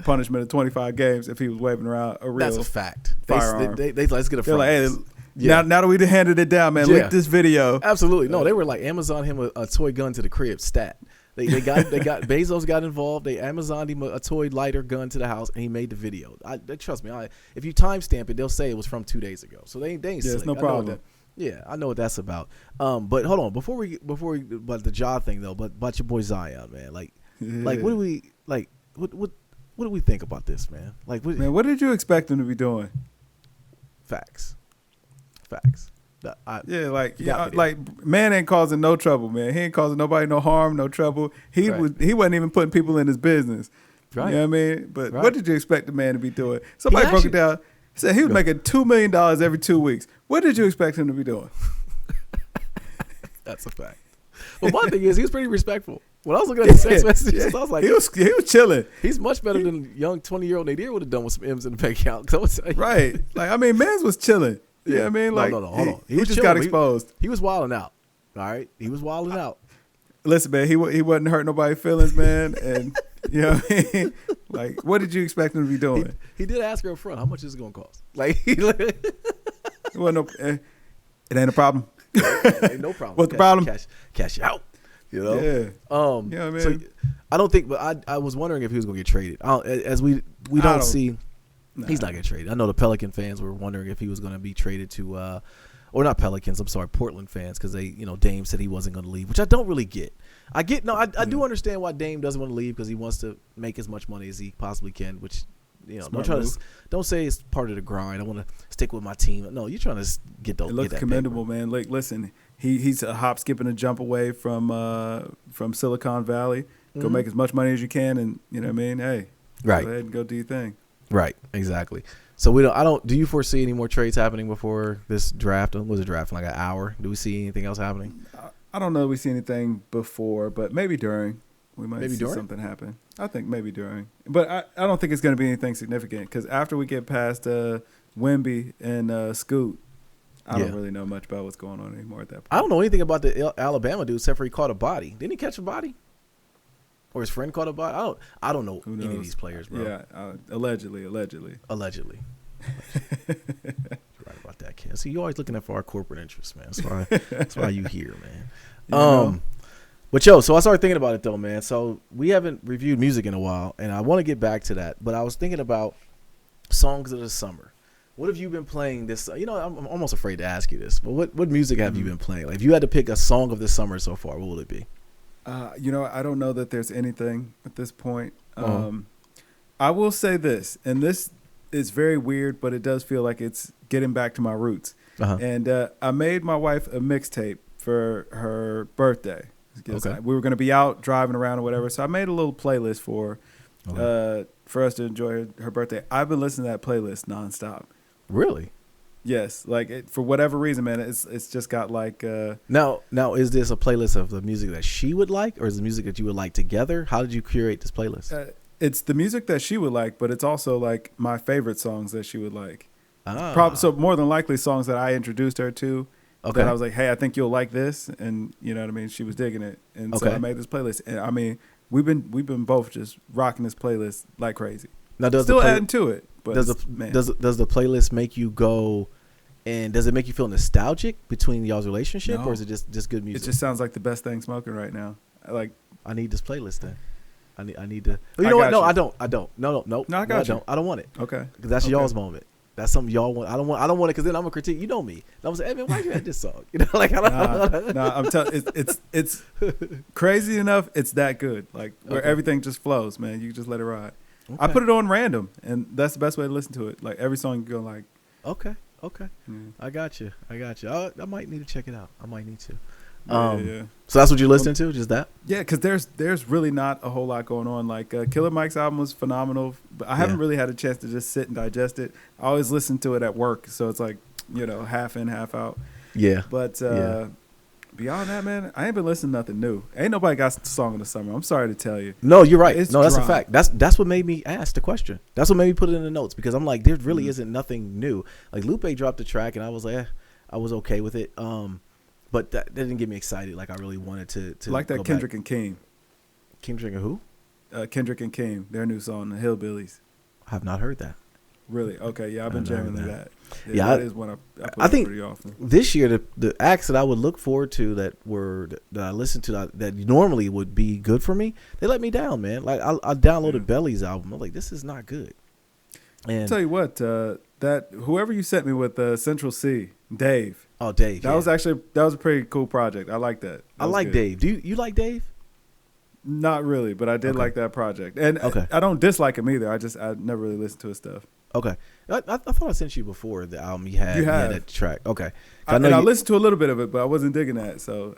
punishment of 25 games if he was waving around a real. That's a fact. Firearm. They let's get a. They're like, hey, now that we handed it down, man, leak this video. Absolutely, no. They were like Amazon him a toy gun to the crib. Stat. They got Bezos got involved. They Amazoned him a toy lighter gun to the house, and he made the video. Trust me. If you timestamp it, they'll say it was from 2 days ago. So they ain't it's slick. no problem. I know what that's about. But hold on, before we but the Ja thing though, but about your boy Zion, man. Like what do we like? What do we think about this, man? Like, what did you expect him to be doing? Facts. Man ain't causing no trouble, man. He ain't causing nobody no harm, no trouble. He wasn't even putting people in his business. Right. You know what I mean? But what did you expect the man to be doing? Somebody broke it down. He said he was making $2 million every 2 weeks. What did you expect him to be doing? That's a fact. Well, one thing is he was pretty respectful. When I was looking at the text messages, I was like, he was chilling. He's much better than young 20-year-old Nadir would have done with some M's in the bank account. Right. Like, I mean, mans was chilling. Yeah, you know what I mean? Like, no, hold on. He just got exposed. He was wilding out. All right? He was wilding out. Listen, man, he wasn't hurting nobody's feelings, man. And, you know what I mean? Like, what did you expect him to be doing? He did ask her up front, how much is it going to cost? Like, it wasn't it ain't a problem. Ain't no problem. What's the problem? Cash you out. You know? Yeah. Yeah, man. So I don't think, but I was wondering if he was going to get traded. As we don't see, he's not getting traded. I know the Pelican fans were wondering if he was going to be traded to, or not Pelicans. I'm sorry, Portland fans, because Dame said he wasn't going to leave, which I don't really get. I do understand why Dame doesn't want to leave because he wants to make as much money as he possibly can, which. Don't say it's part of the grind. I want to stick with my team. No, you're trying to get those. It looks commendable, paper. Man. Like, listen, he's a hop, skip, and a jump away from Silicon Valley. Go make as much money as you can, and you know what I mean. Hey, right. Go ahead and go do your thing. Right, exactly. So we don't. Do you foresee any more trades happening before this draft? Was it draft in like an hour? Do we see anything else happening? I don't know if we see anything before, but maybe during. We might see during? something happen. I think maybe during. But I don't think it's going to be anything significant because after we get past Wemby and Scoot, I don't really know much about what's going on anymore at that point. I don't know anything about the Alabama dude except for he caught a body. Didn't he catch a body? Or his friend caught a body? I don't know any of these players, bro. Yeah, allegedly. Right about that, kid. See, you always looking for our corporate interests, man. That's why you here, man. But so I started thinking about it though, man. So we haven't reviewed music in a while, and I want to get back to that. But I was thinking about songs of the summer. What have you been playing this? I'm almost afraid to ask you this, but what music have you been playing? Like, if you had to pick a song of the summer so far, what would it be? I don't know that there's anything at this point. I will say this, and this is very weird, but it does feel like it's getting back to my roots. And I made my wife a mixtape for her birthday. Okay. We were going to be out driving around or whatever, so I made a little playlist for us to enjoy her birthday. I've been listening to that playlist nonstop. Really? Yes, like for whatever reason, man, it's just got like. Now, is this a playlist of the music that she would like, or is it music that you would like together? How did you curate this playlist? It's the music that she would like, but it's also like my favorite songs that she would like. So more than likely songs that I introduced her to. Okay. That I was like, hey, I think you'll like this, and you know what I mean. She was digging it, and so I made this playlist. And I mean, we've been both just rocking this playlist like crazy. Now, still adding to it. But does the playlist make you go, and does it make you feel nostalgic between y'all's relationship, or is it just good music? It just sounds like the best thing smoking right now. I need this playlist then. I need to. You know what? No, I don't. No, I got you. I don't want it. Okay. Because that's y'all's moment. That's something y'all want. I don't want it because then I'm gonna critique. You know me. I'm gonna say, hey man, why you had this song? I don't. Nah, I'm telling. It's crazy enough. It's that good. Like where everything just flows, man. You just let it ride. Okay. I put it on random, and that's the best way to listen to it. Like every song you go like. Okay. I got you. I might need to check it out. I might need to. Yeah. So that's what you're listening to? Just that? Yeah, because there's really not a whole lot going on. Like Killer Mike's album was phenomenal, but I haven't really had a chance to just sit and digest it. I always listen to it at work, so it's like half in, half out. Yeah. But beyond that, man, I ain't been listening to nothing new. Ain't nobody got a song in the summer. I'm sorry to tell you. No, you're right. It's that's dry. a fact. That's what made me ask the question. That's what made me put it in the notes because I'm like, there really isn't nothing new. Like Lupe dropped a track, and I was like, I was okay with it. But that didn't get me excited like I really wanted to like that Kendrick and King. Kendrick and who? Kendrick and King, their new song, The Hillbillies. I have not heard that. Really? Okay, yeah, I've been jamming to that. Yeah, that is one I put think pretty often. This year the acts that I would look forward to that I listened to that normally would be good for me, they let me down, man. Like I downloaded Belly's album. I'm like, this is not good. And I'll tell you what, that whoever you sent me with Central C, Dave. Oh, Dave. That was a pretty cool project. I like that. I like Dave. Do you like Dave? Not really, but I did like that project. And I don't dislike him either. I never really listened to his stuff. Okay. I thought I sent you before the album he had. You have that track. Okay. I listened to a little bit of it, but I wasn't digging that. So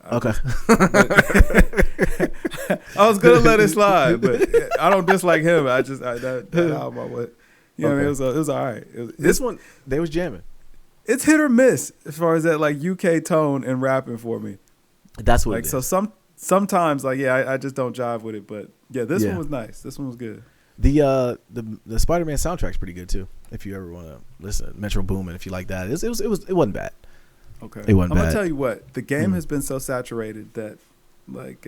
I was gonna let it slide, but I don't dislike him. That album, what I mean, it was all right. This one, they was jamming. It's hit or miss as far as that like UK tone and rapping for me. That's what. Like so sometimes like I just don't jive with it, but this one was nice. This one was good. The Spider-Man soundtrack's pretty good too. If you ever want to listen, Metro Boomin, if you like that, it wasn't bad. Okay, it wasn't bad. I'm gonna tell you what, the game has been so saturated that like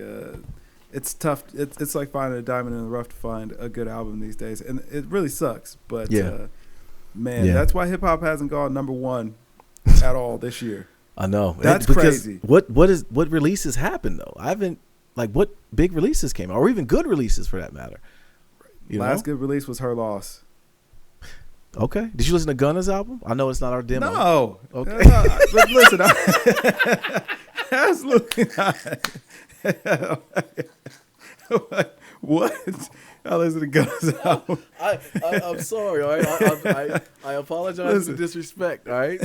it's tough. It's like finding a diamond in the rough to find a good album these days, and it really sucks. But that's why hip hop hasn't gone number one at all this year. I know that's crazy. What releases happened though? I haven't. like what big releases came out, or even good releases for that matter. Last good release was Her Loss. Okay. Did you listen to Gunna's album? I know it's not our demo. No. Okay. But listen, absolutely not. What? I listen to Gunna's album. I'm sorry. All right. I apologize for the disrespect. All right.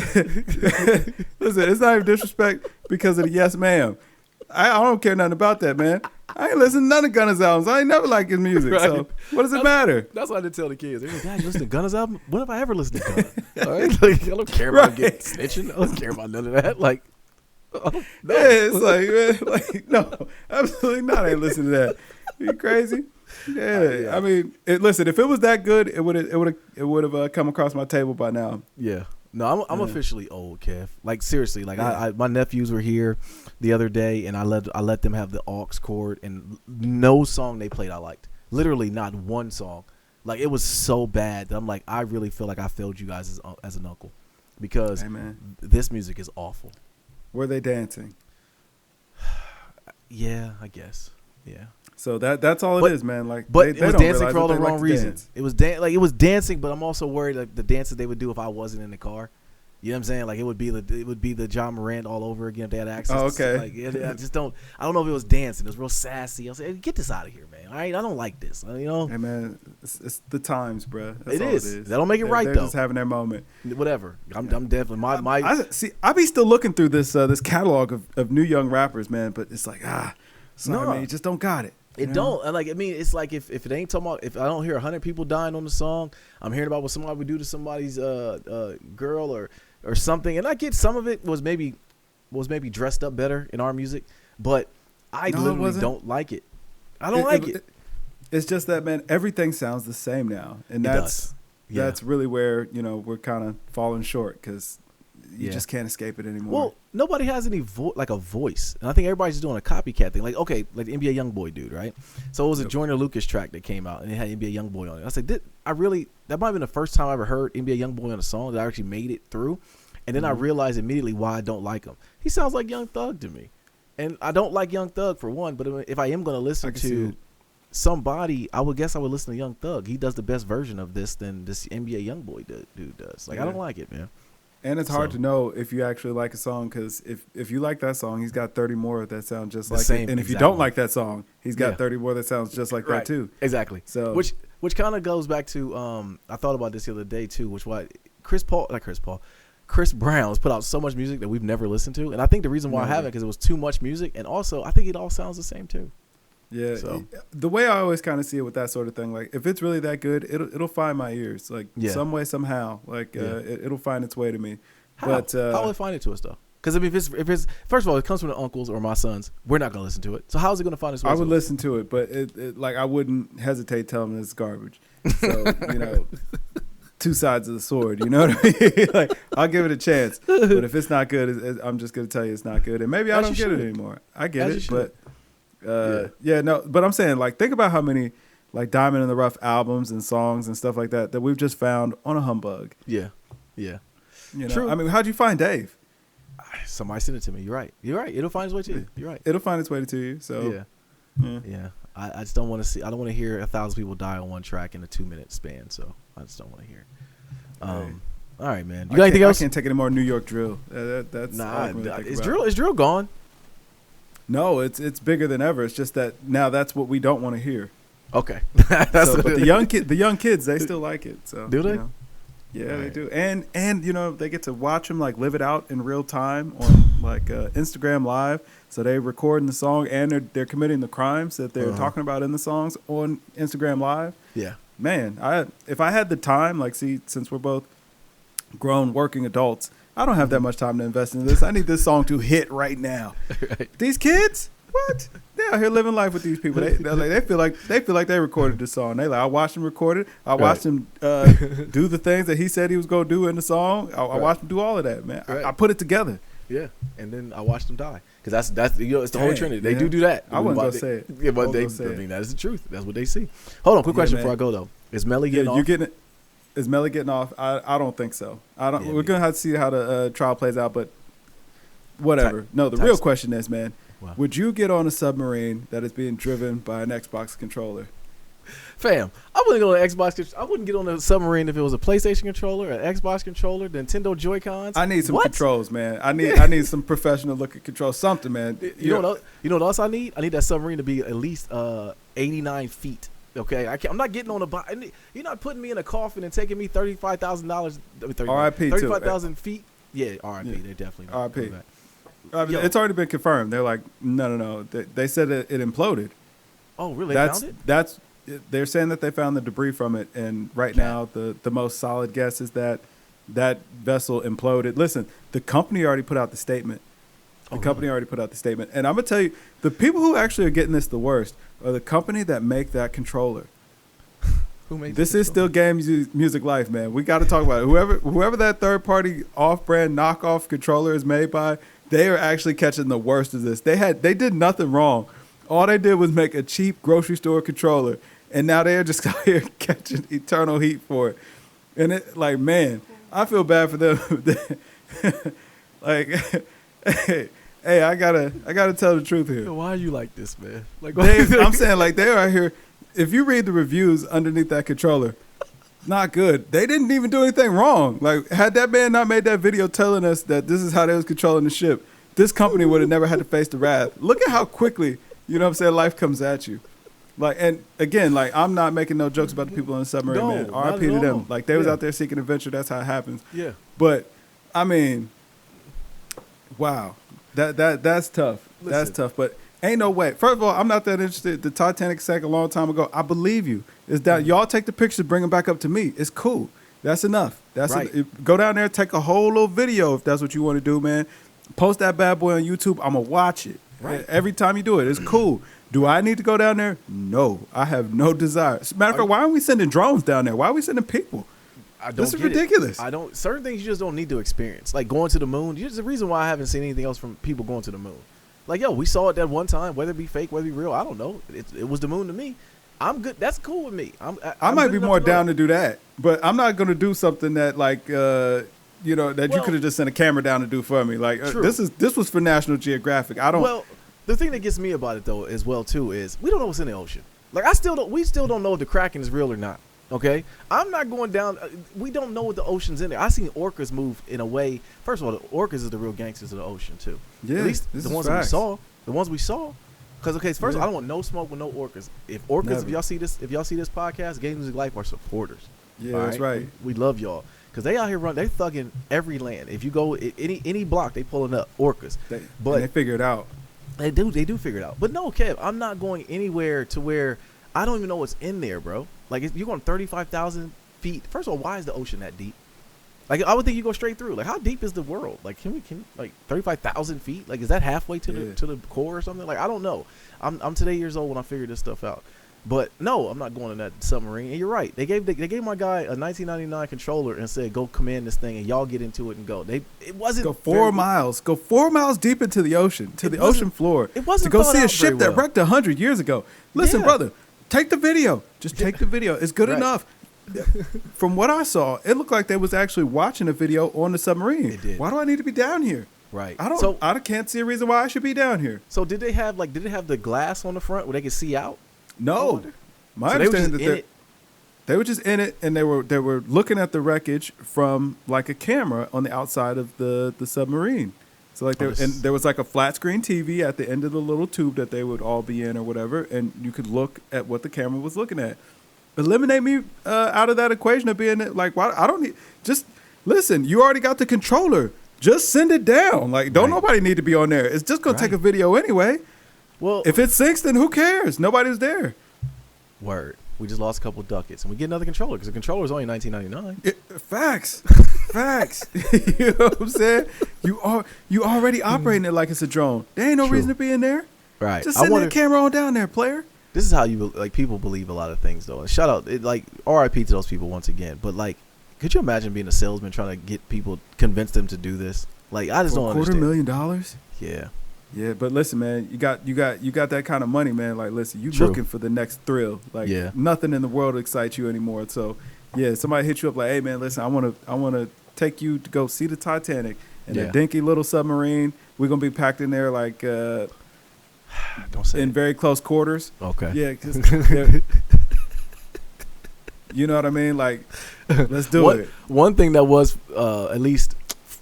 Listen, it's not even disrespect because of the Yes Ma'am. I don't care nothing about that, man. I ain't listen to none of Gunna's albums. I ain't never liked his music. Right. So what does it matter? That's what I did tell the kids. They're like, Dad, you listen to Gunna's album? When have I ever listened to Gunna? All right? Like, I don't care about getting snitching. I don't care about none of that. Like, no. Yeah, it's like, man, like, no, absolutely not. I ain't listening to that. You crazy? Yeah. I mean, listen, if it was that good, it would have come across my table by now. Yeah. No, I'm officially old, Kev. Like seriously, like my nephews were here the other day, and I let them have the aux cord, and no song they played I liked. Literally not one song. Like it was so bad that I'm like, I really feel like I failed you guys as an uncle, because this music is awful. Were they dancing? Yeah, I guess. Yeah. So that's all it is, man. Like, but it was dancing for all the wrong reasons. It was dancing, but I'm also worried like the dances they would do if I wasn't in the car. You know what I'm saying? Like it would be the John Morant all over again if they had access. Oh, okay. I don't know if it was dancing. It was real sassy. I was like, hey, get this out of here, man. All right, I don't like this. You know? Hey, man, it's the times, bro. That's it all is. It is. That don't make it right they're though. Just having their moment. Whatever. I'm definitely my. I be still looking through this catalog of new young rappers, man. But it's like sorry, man, you just don't got it. It don't. And like, I mean, it's like if it ain't talking about, if I don't hear 100 people dying on the song, I'm hearing about what somebody would do to somebody's girl or something. And I get some of it was maybe dressed up better in our music, but I literally don't like it. I don't like it. It's just that, man, everything sounds the same now. And that's really where, we're kind of falling short because you just can't escape it anymore. Well, nobody has any a voice, and I think everybody's just doing a copycat thing. Like, okay, like the NBA YoungBoy dude, right? So it was a Joyner Lucas track that came out, and it had NBA YoungBoy on it. I was like, that might have been the first time I ever heard NBA YoungBoy on a song that I actually made it through, and then I realized immediately why I don't like him. He sounds like Young Thug to me, and I don't like Young Thug for one. But if I am going to listen to somebody, I would listen to Young Thug. He does the best version of this than this NBA YoungBoy dude does. Like, I don't like it, man. And it's hard to know if you actually like a song because if you like that song, he's got 30 more that sound just like it. And if you don't like that song, he's got 30 more that sounds just like that too. Exactly. So which kind of goes back to I thought about this the other day too, which Chris Brown's put out so much music that we've never listened to, and I think the reason why I haven't because it was too much music, and also I think it all sounds the same too. Yeah, so the way I always kind of see it with that sort of thing, like if it's really that good, it'll find my ears, like some way, somehow, like it'll find its way to me. How? But how will it find it to us though? Because I mean, if it's first of all, it comes from the uncles or my sons, we're not gonna listen to it. So how is it gonna find its way? I would listen to it, but it like I wouldn't hesitate telling them it's garbage. So two sides of the sword. You know what I mean? Like I'll give it a chance, but if it's not good, I'm just gonna tell you it's not good, and maybe I don't get it anymore. I get it, but. But I'm saying, like, think about how many like Diamond in the Rough albums and songs and stuff like that we've just found on a humbug. Yeah. True. I mean, how'd you find Dave? Somebody sent it to me. You're right. It'll find its way to you. You're right. It'll find its way to you. So yeah. I just don't want to see. I don't want to hear 1,000 people die on one track in a 2-minute span. So I just don't want to hear it. All right, man. You got anything else? I can't take any more New York drill. That's Is drill gone? No, it's bigger than ever. It's just that now that's what we don't want to hear. Okay, but the young kids, they still like it. So do they? Yeah, they do. And they get to watch them like live it out in real time on like Instagram Live. So they recording the song and they're committing the crimes that they're talking about in the songs on Instagram Live. Yeah, man, if I had the time, like, since we're both grown working adults. I don't have that much time to invest in this. I need this song to hit right now. Right. These kids, what? They're out here living life with these people. They feel like they recorded this song. They like, I watched him record it. I watched him do the things that he said he was gonna do in the song. I watched him do all of that, man. Right. I put it together. Yeah, and then I watched him die because that's it's the whole Trinity. They do that. I wasn't gonna say it. Yeah, but I mean that is the truth. That's what they see. Hold on, quick question before I go though. Is Melly getting off? You getting it? Is Melly getting off? I don't think so. We're gonna have to see how the trial plays out, but whatever. The real question is, man, Wow. Would you get on a submarine that is being driven by an Xbox controller? Fam, I wouldn't get on an Xbox. I wouldn't get on a submarine if it was a PlayStation controller, an Xbox controller, Nintendo Joy-Cons. I need some controls, man. I need some professional looking controls. Something, man. You know what else I need? I need that submarine to be at least 89 feet. Okay, I'm not getting on a boat. You're not putting me in a coffin and taking me $35,000. R.I.P. 35,000 feet. Yeah, R.I.P. Yeah. They definitely. R.I.P. It's already been confirmed. They're like, no. They said it imploded. Oh, really? They found it? They're saying that they found the debris from it, and right now the most solid guess is that vessel imploded. Listen, the company already put out the statement. And I'm gonna tell you, the people who actually are getting this the worst are the company that make that controller. Who makes this is still GamesMusicLyfe, man. We got to talk about it. Whoever that third party off-brand knockoff controller is made by, they are actually catching the worst of this. They did nothing wrong. All they did was make a cheap grocery store controller, and now they're just out here catching eternal heat for it. And it, like, man, I feel bad for them. Like, hey, I gotta tell the truth here. Why are you like this, man? Like, I'm saying, like, they are here. If you read the reviews underneath that controller, not good. They didn't even do anything wrong. Like, had that man not made that video telling us that this is how they was controlling the ship, this company would have never had to face the wrath. Look at how quickly, you know what I'm saying, life comes at you. Like, and again, like, I'm not making no jokes about the people on the submarine, man. RIP to them. Like, they was out there seeking adventure. That's how it happens. Yeah. But, I mean, wow. That's tough. Listen. That's tough. But ain't no way. First of all, I'm not that interested. The Titanic sank a long time ago. I believe you. It's that y'all take the pictures, bring them back up to me. It's cool. That's enough. That's right. Go down there, take a whole little video if that's what you want to do, man. Post that bad boy on YouTube. I'm gonna watch it. Right. Every time you do it, it's cool. Do I need to go down there? No, I have no desire. As a matter of fact, why aren't we sending drones down there? Why are we sending people? This is ridiculous. Certain things you just don't need to experience. Like going to the moon. There's a reason why I haven't seen anything else from people going to the moon. Like, yo, we saw it that one time, whether it be fake, whether it be real, I don't know. It was the moon to me. I'm good. That's cool with me. I might be more down to do that, but I'm not going to do something that, like, you could have just sent a camera down to do for me. Like, this was for National Geographic. I don't. Well, the thing that gets me about it though, as well too, is we don't know what's in the ocean. Like, we still don't know if the Kraken is real or not. Okay, I'm not going down. We don't know what the ocean's in there. I seen orcas move in a way. First of all, the orcas is the real gangsters of the ocean too. Yeah, at least the ones we saw. The ones we saw. Because first of all, I don't want no smoke with no orcas. If orcas, Never. if y'all see this podcast, GamesMusicLyfe are supporters. Yeah, that's right. We love y'all because they out here they thugging every land. If you go any block, they pulling up orcas. But they figure it out. They do figure it out. But no, Kev, I'm not going anywhere to where I don't even know what's in there, bro. Like, if you're going 35,000 feet. First of all, why is the ocean that deep? Like, I would think you go straight through. Like, how deep is the world? Like, can like 35,000 feet? Like, is that halfway to the core or something? Like, I don't know. I'm today years old when I figured this stuff out. But no, I'm not going in that submarine. And you're right. They gave my guy a 1999 controller and said, "Go command this thing, and y'all get into it and go." It wasn't go 4 miles. Go 4 miles deep into the ocean, to the ocean floor. It wasn't to go see a ship that wrecked 100 years ago. Listen, brother. Take the video. Just take the video. It's good enough. From what I saw, it looked like they was actually watching a video on the submarine. It did. Why do I need to be down here? Right. I can't see a reason why I should be down here. So did it have the glass on the front where they could see out? No. My understanding that they were just in it, and they were looking at the wreckage from like a camera on the outside of the submarine. So like there was like a flat screen TV at the end of the little tube that they would all be in or whatever, and you could look at what the camera was looking at. Eliminate me out of that equation of being like, why I don't need, just listen. You already got the controller. Just send it down. Like, don't nobody need to be on there. It's just gonna take a video anyway. Well, if it sinks, then who cares? Nobody's there. Word. We just lost a couple ducats, and we get another controller because the controller is only $19.99. Facts. You know what I'm saying? You already operating it like it's a drone. There ain't no reason to be in there. Right. Just send that camera on down there, player. This is how people believe a lot of things, though. And shout out, RIP to those people once again. But like, could you imagine being a salesman trying to get people, convince them to do this? Like, I just don't understand. $250,000? Yeah. Yeah, but listen, man, you got that kind of money, man. Like, listen, you looking for the next thrill. Like, nothing in the world excites you anymore. So, yeah, somebody hit you up like, hey, man, listen, I want to take you to go see the Titanic and a dinky little submarine. We're gonna be packed in there like Don't say in it. very close quarters. Okay. Yeah, because you know what I mean. Like, let's do it. One thing that was at least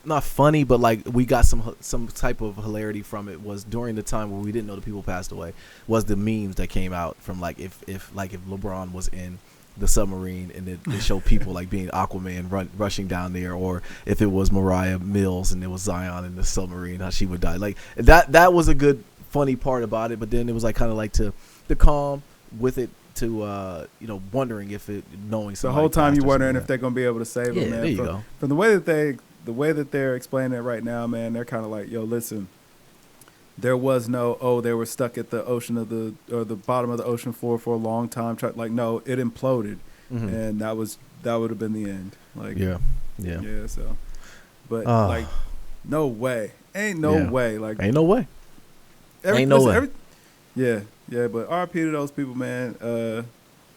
not funny, but like we got some type of hilarity from it was during the time where we didn't know the people passed away. Was the memes that came out from like if LeBron was in the submarine and it showed people like being Aquaman rushing down there, or if it was Mariah Mills and it was Zion in the submarine, how she would die. Like that was a good funny part about it. But then it was like kind of like to the calm with it to wondering if it knowing the whole time you're wondering if they're gonna be able to save him. Man, there you go. From the way that they're explaining it right now, man, they're kind of like, yo, listen. There was no, they were stuck at the the bottom of the ocean floor for a long time. Like, no, it imploded, and that would have been the end. Like, yeah. So, but like, no way, ain't no way. Like, ain't no way. Ain't no way. Yeah. But RIP to those people, man.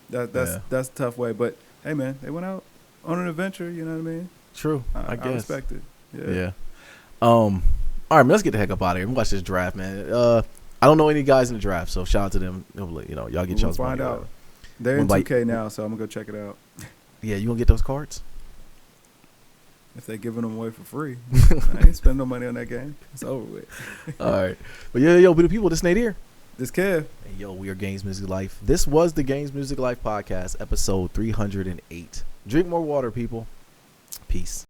That's a tough way. But hey, man, they went out on an adventure. You know what I mean? True. I guess. I respect it. Yeah. All right, man, let's get the heck up out of here and watch this draft, man. I don't know any guys in the draft, so shout out to them. Y'all get y'all's find out. They're in 2K now, so I'm gonna go check it out. Yeah, you gonna get those cards? If they're giving them away for free, I ain't spending no money on that game. It's over with. All right, but yo, the people, this Nate here. This Kev. Hey, yo, we are Games Music Life. This was the Games Music Life podcast, episode 308. Drink more water, people. Peace.